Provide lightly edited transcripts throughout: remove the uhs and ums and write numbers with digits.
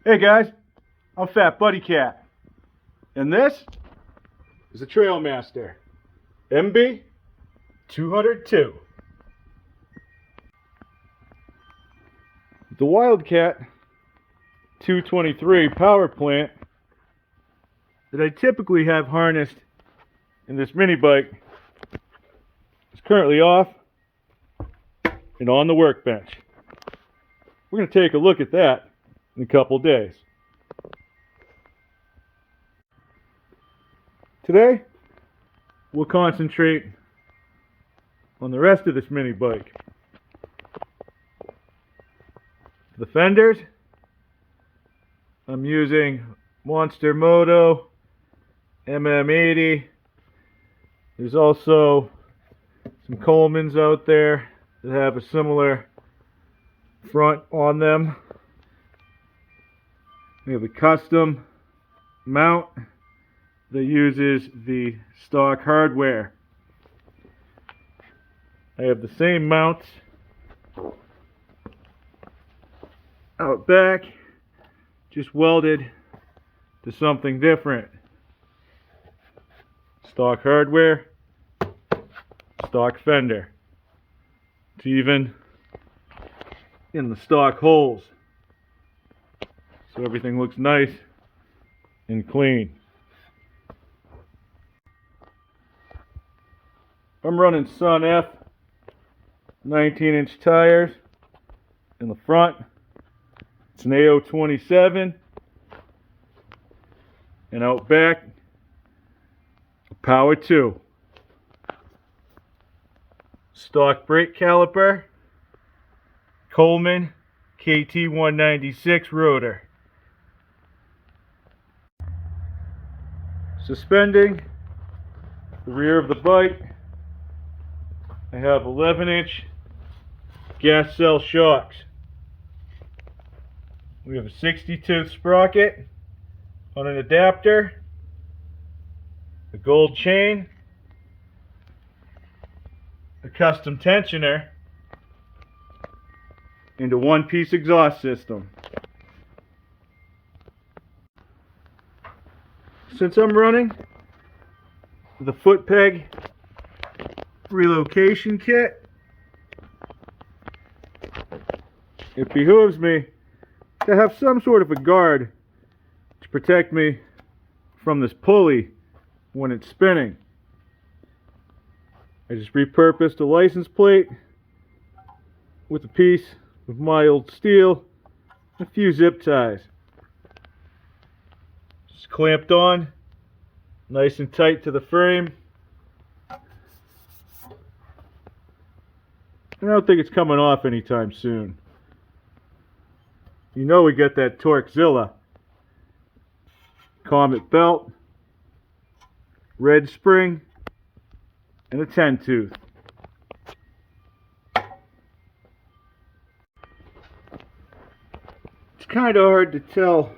Hey guys, I'm FatBuddyCat, and this is the Trailmaster MB200-2. The Wildcat 223 power plant that I typically have harnessed in this mini bike is currently off and on the workbench. We're going to take a look at that in a couple days. Today, we'll concentrate on the rest of this mini bike. The fenders, I'm using Monster Moto MM80. There's also some Colemans out there that have a similar front on them. We have a custom mount that uses the stock hardware. I have the same mounts out back, just welded to something different. Stock hardware, stock fender. It's even in the stock holes, so everything looks nice and clean. I'm running Sun F 19-inch tires in the front. It's an AO27, and out back, a Power 2. Stock brake caliper, Coleman KT196 rotor. Suspending the rear of the bike, I have 11-inch gas cell shocks. We have a 60-tooth sprocket on an adapter, a gold chain, a custom tensioner, and a one-piece exhaust system. Since I'm running the foot peg relocation kit, it behooves me to have some sort of a guard to protect me from this pulley when it's spinning. I just repurposed a license plate with a piece of mild steel and a few zip ties. Just clamped on nice and tight to the frame. I don't think it's coming off anytime soon. You know we got that Torquezilla. Comet belt, red spring, and a 10-tooth. It's kind of hard to tell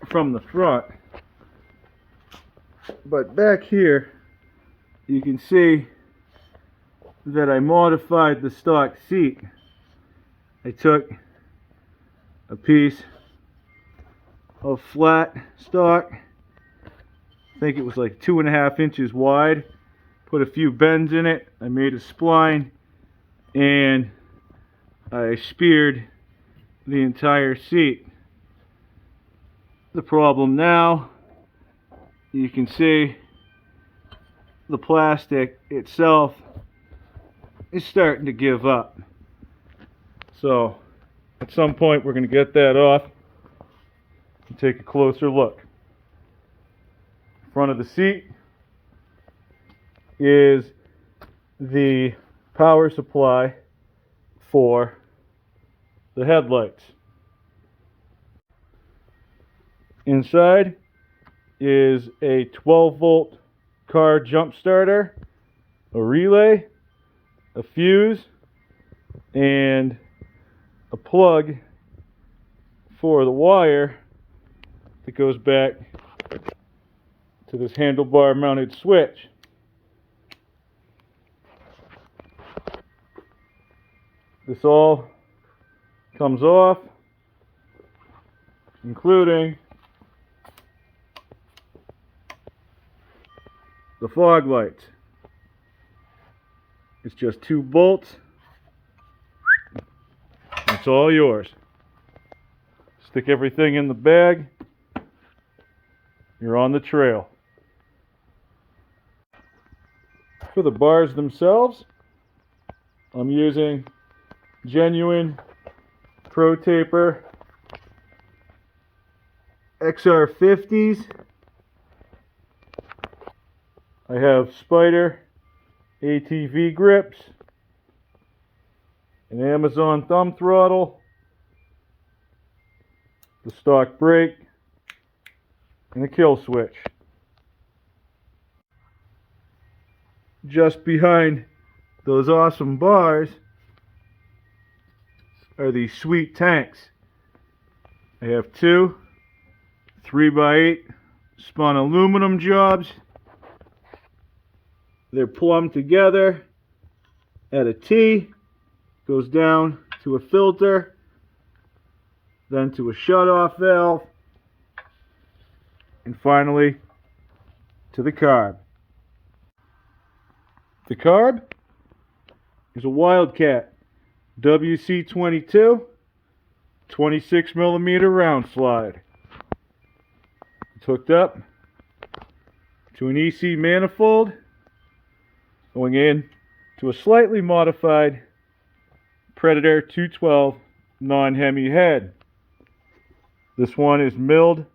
from the front, but back here you can see that I modified the stock seat. I took a piece of flat stock, I think it was like 2.5 inches wide, put a few bends in it, I made a spline, and I speared the entire seat. The problem now, you can see the plastic itself is starting to give up. So at some point we're going to get that off and take a closer look. Front of the seat is the power supply for the headlights. Inside is a 12-volt car jump starter, a relay, a fuse, and a plug for the wire that goes back to this handlebar mounted switch. This all comes off including the fog lights. It's just 2 bolts. It's all yours. Stick everything in the bag. You're on the trail. For the bars themselves, I'm using genuine Pro Taper XR50s. I have Spider ATV grips, an Amazon thumb throttle, the stock brake, and a kill switch. Just behind those awesome bars are these sweet tanks. I have 2 3x8 spun aluminum jobs. They're plumbed together at a T, goes down to a filter, then to a shutoff valve, and finally to the carb. The carb is a Wildcat WC22 26mm round slide. It's hooked up to an EC manifold going in to a slightly modified Predator 212 non-hemi head. This one is milled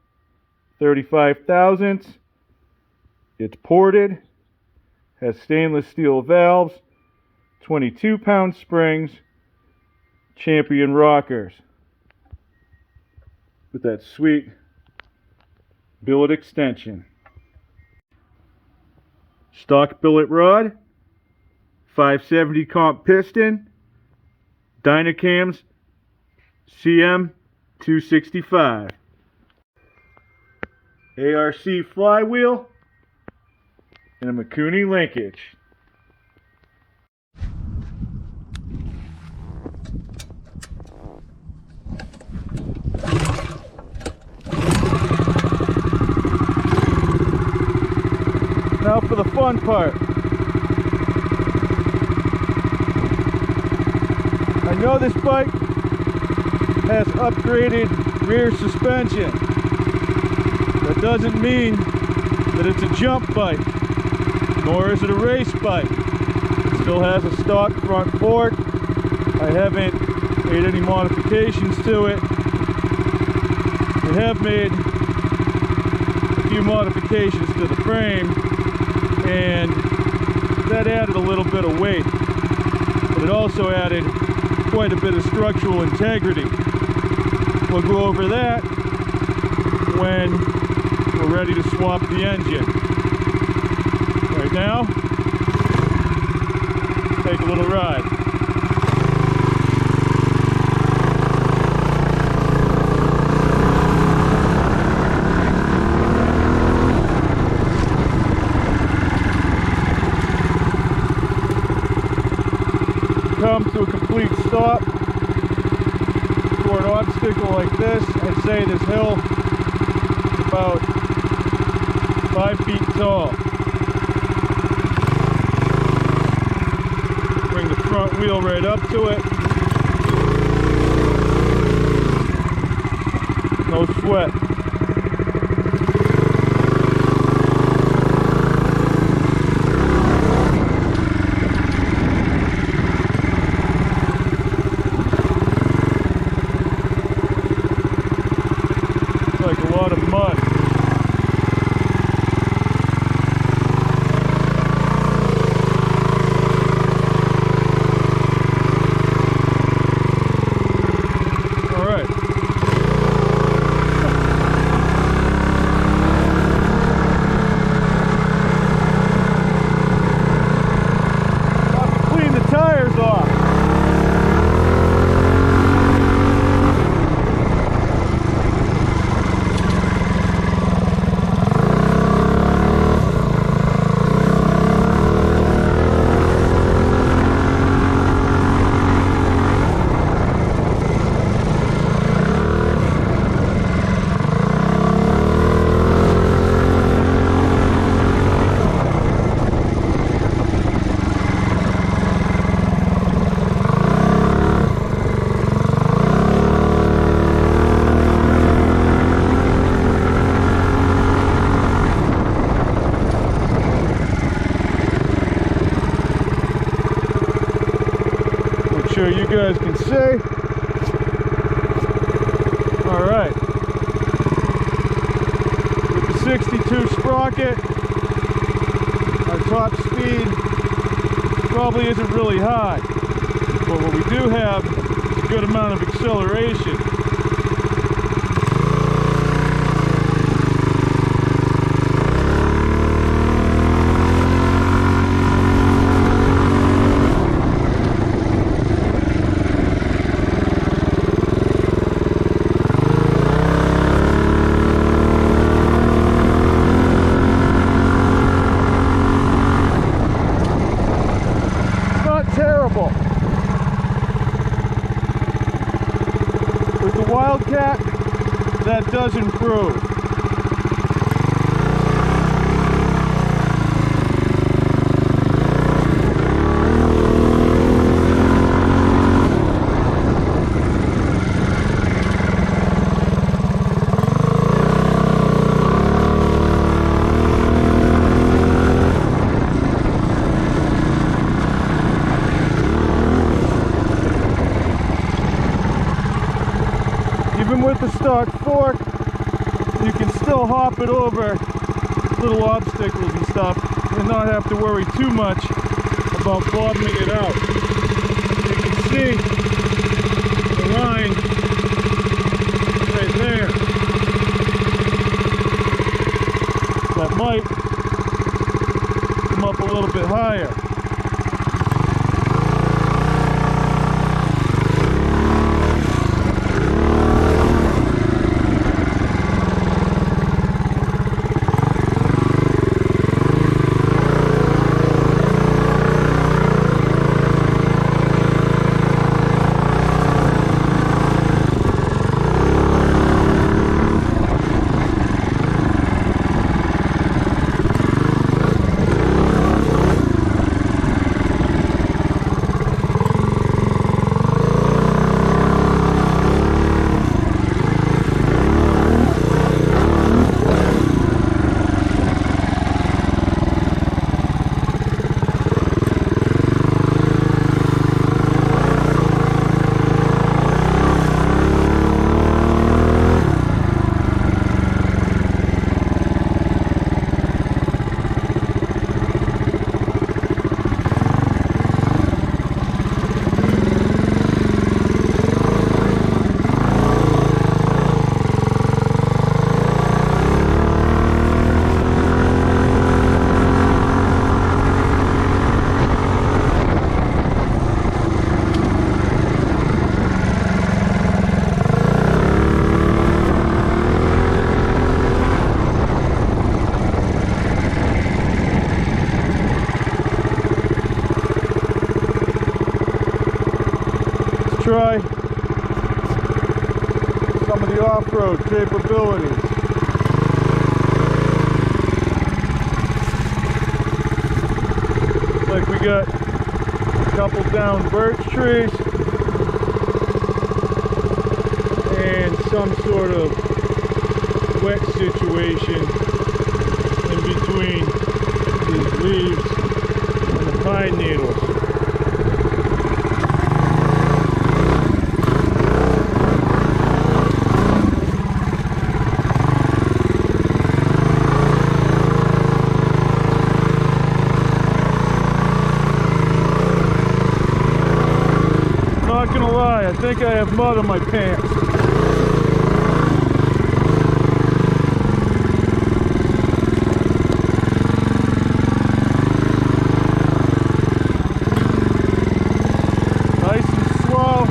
35 thousandths. It's ported, has stainless steel valves, 22-pound springs, Champion rockers with that sweet billet extension. Stock billet rod, 570 comp piston, Dynacams CM 265, ARC flywheel, and a Mikuni linkage. Now for the fun part. I know this bike has upgraded rear suspension. That doesn't mean that it's a jump bike, nor is it a race bike. It still has a stock front fork. I haven't made any modifications to it. I have made a few modifications to the frame, and that added a little bit of weight, but it also added quite a bit of structural integrity. We'll go over that when we're ready to swap the engine. Right now, take a little ride. Come to a complete stop for an obstacle like this. I'd say this hill is about 5 feet tall. Bring the front wheel right up to it. No sweat. Like a lot of mud. All right. you guys can see. Alright. With the 62 sprocket, our top speed probably isn't really high. But what we do have is a good amount of acceleration. Terrible. With the Wildcat, that does improve. Even with the stock fork, you can still hop it over little obstacles and stuff and not have to worry too much about bottoming it out. You can see the line right there. That might come up a little bit higher. Try some of the off-road capabilities. Like we got a couple down birch trees and some sort of wet situation in between these leaves and the pine needles. Not gonna lie, I think I have mud on my pants. Nice and slow.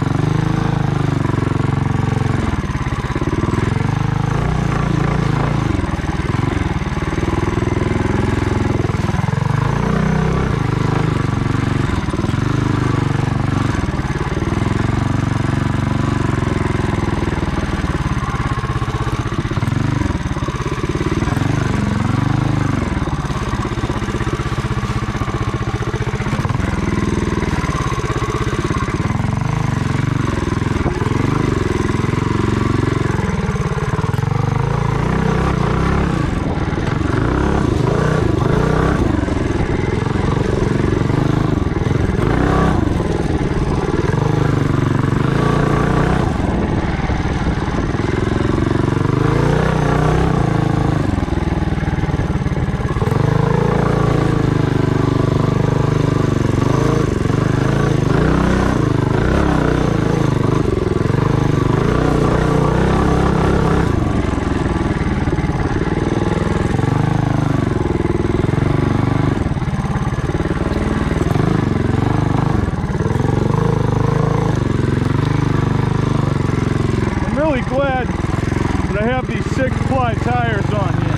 really glad that I have these 6-ply tires on here.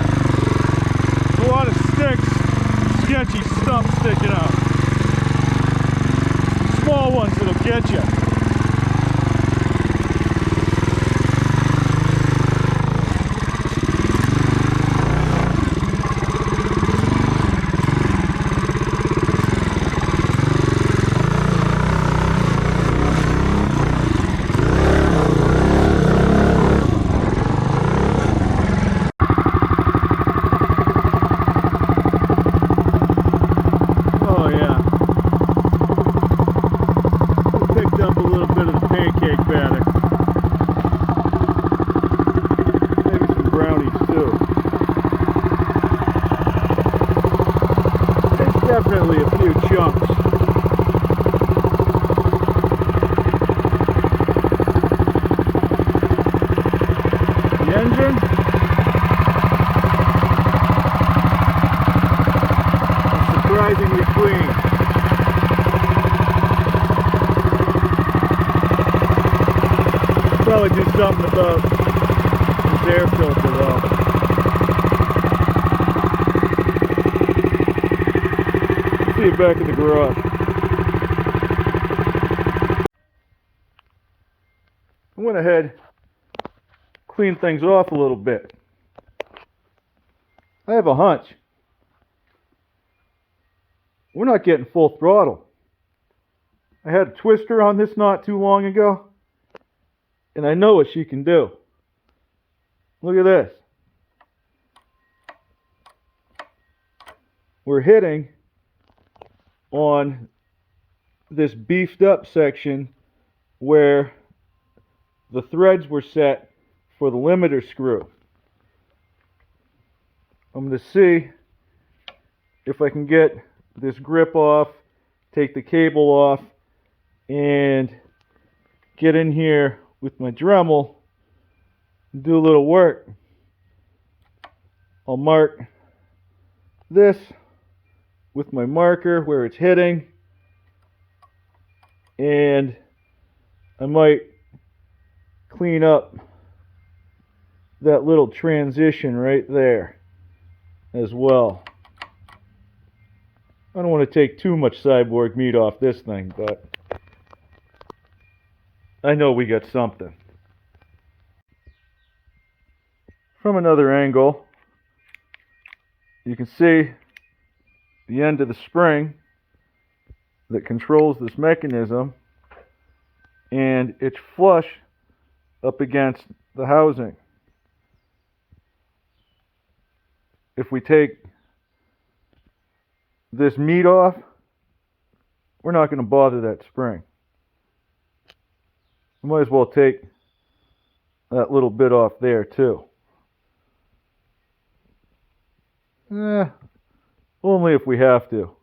There's a lot of sticks, sketchy stuff sticking out. Small ones that'll get you. Definitely a few chunks. The engine, surprisingly clean. Probably do something about this air filter though. See you back in the garage. I went ahead, cleaned things off a little bit. I have a hunch we're not getting full throttle. I had a twister on this not too long ago, and I know what she can do. Look at this. We're hitting on this beefed up section where the threads were set for the limiter screw. I'm going to see if I can get this grip off, take the cable off, and get in here with my Dremel and do a little work. I'll mark this with my marker where it's hitting, and I might clean up that little transition right there as well. I don't want to take too much cyborg meat off this thing, but I know we got something. From another angle, you can see the end of the spring that controls this mechanism, and it's flush up against the housing. If we take this meat off, we're not going to bother that spring. We might as well take that little bit off there too. Only if we have to.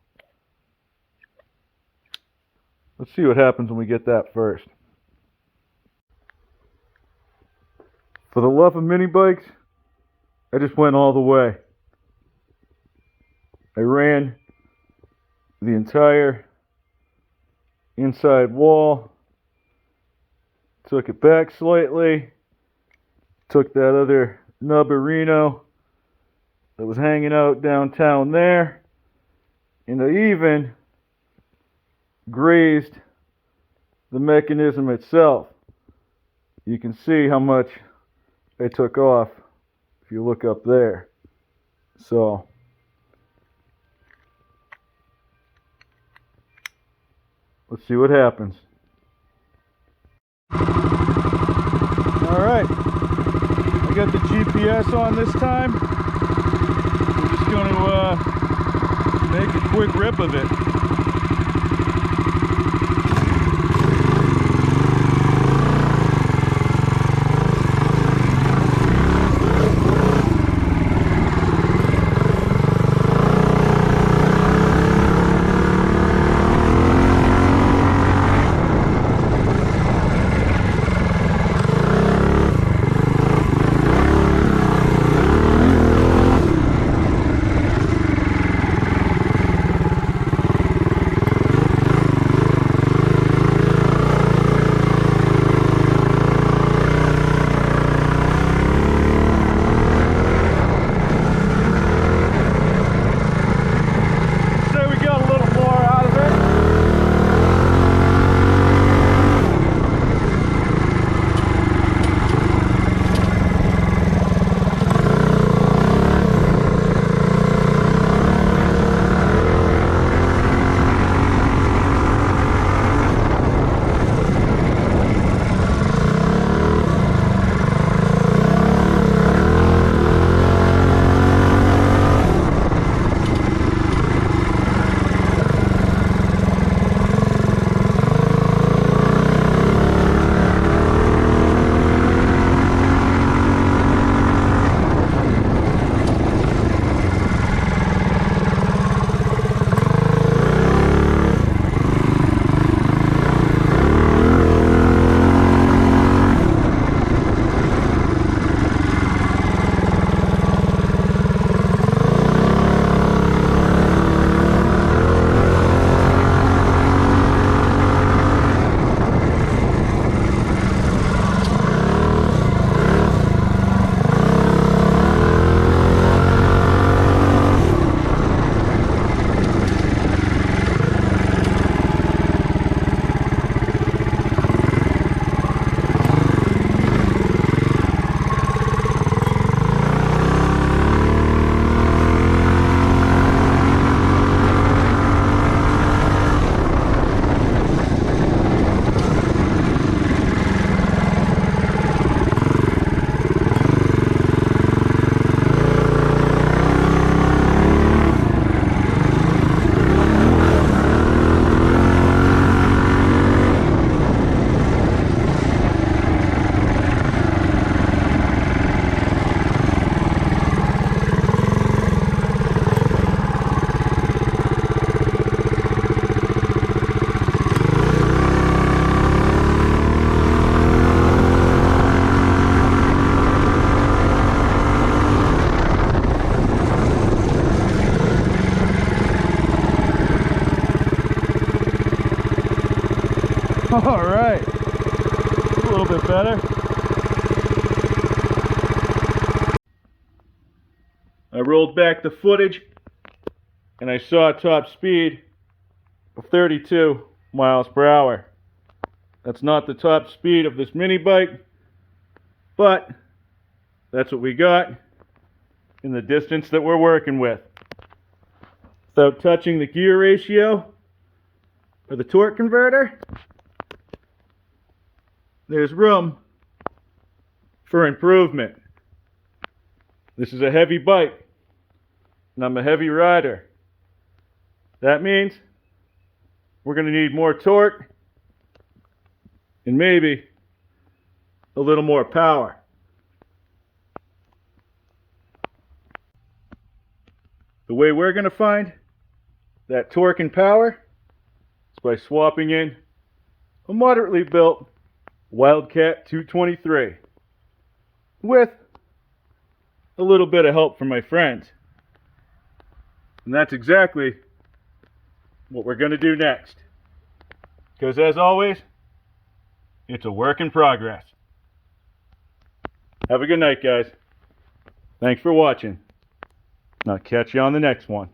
Let's see what happens when we get that first. For the love of mini bikes, I just went all the way. I ran the entire inside wall, took it back slightly, took that other nubberino that was hanging out downtown there, and I even grazed the mechanism itself. You can see how much I took off if you look up there. So let's see what happens. Alright, I got the GPS on this time. We're just going to make a quick rip of it. All right, a little bit better. I rolled back the footage and I saw a top speed of 32 miles per hour. That's not the top speed of this mini bike, but that's what we got in the distance that we're working with. Without touching the gear ratio or the torque converter, there's room for improvement. This is a heavy bike, and I'm a heavy rider. That means we're going to need more torque and maybe a little more power. The way we're going to find that torque and power is by swapping in a moderately built Wildcat 223 with a little bit of help from my friends. And that's exactly what we're going to do next. Because as always, it's a work in progress. Have a good night, guys. Thanks for watching. I'll catch you on the next one.